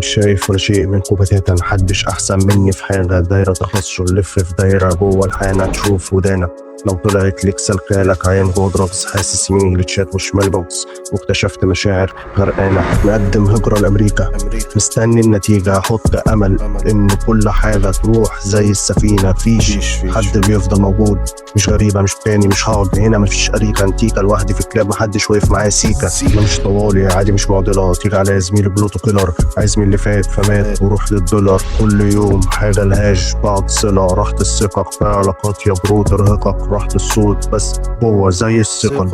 مش شايف ولا شيء من قوتاتها، محدش أحسن مني في حاجة. دايرة تخلص شو نلف في دايرة جوه الحانة تشوف ودانا. لو طلعت لك سلكالك عين جودرز، حاسس يمين جلتشات وشمال بوكس، واكتشفت مشاعر غرقانة. مقدم هجرة لأمريكا، مستني النتيجة. أحط أمل إن كل حاجة تروح زي السفينة. فيش حد بيفضل موجود، مش غريبة مش تاني مش هقعد هنا. مفيش أريكة انتيكا لوحدي في كلاب، محدش واقف معايا سيكا. أنا مش طوالي عادي مش معضلات، يجي على زميلي بلوتو كيلر. عايز من اللي فات فمات وروح للدولار. كل يوم حاجة لهاش بعض صلة، راحت الثقة في علاقات يا برو ترهقك. راحت الصوت بس هو زي الثقل.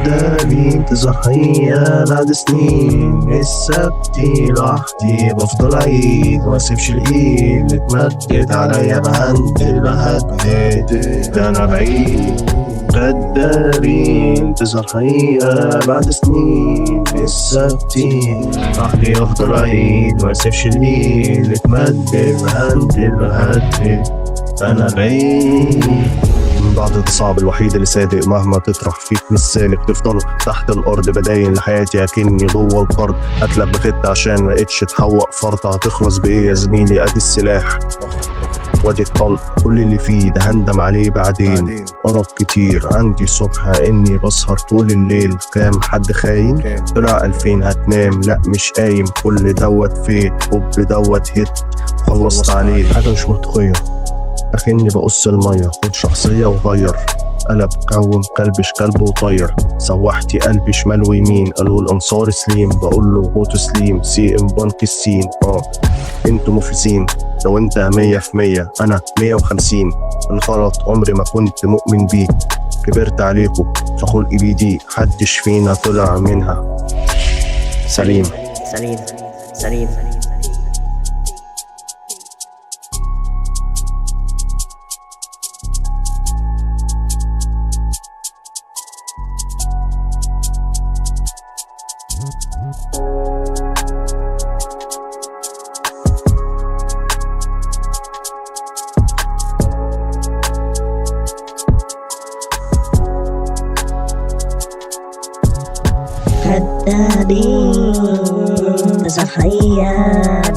كدابين تزحية بعد سنين، السبتي لوحدي بفضل عيد واسيبش الايد اللي اتمدت عليا بهندل بهدد. ده انا بعيد كدابين تزحية بعد سنين، السبتي لوحدي بفضل عيد واسيبش الايد اللي اتمدت بهندل بهدد. انا بعيد من بعد الصعب الوحيد اللي صادق، مهما تطرح فيك مش سالك. تفضل تحت الارض بداين لحياتي اكني جوه القرض. اتلب بخت عشان مبقتش تحوق فرطة. هتخلص بايه يا زميلي؟ ادي السلاح وادي الطلق، كل اللي فيه ده هندم عليه بعدين. أرق كتير عندي صبح اني بسهر طول الليل. كام حد خاين طلع 2000 هتنام، لا مش قايم. كل دوت فين حب دوت هت خلصت عليه. حاجة مش منطقية أكني بقص المية. خد شخصية وغير قلب كون كلبش كلب وطير. سوحتي قلبي شمال ويمين، قالوا الأنصار سليم. بقول له غو تسليم سي ام بنك السين. انتوا مفلسين. لو انت 100%، أنا 150. الغلط عمري ما كنت مؤمن بيه، كبرت عليكم فخلقي بيدي. حدش فينا طلع منها سليم. سليم سليم. كدابين تزحية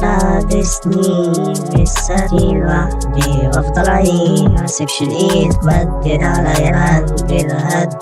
بعد سنين، لساتي لوحدي بفضل عيد. مسيبش الايد مدد عليا عند الهدد.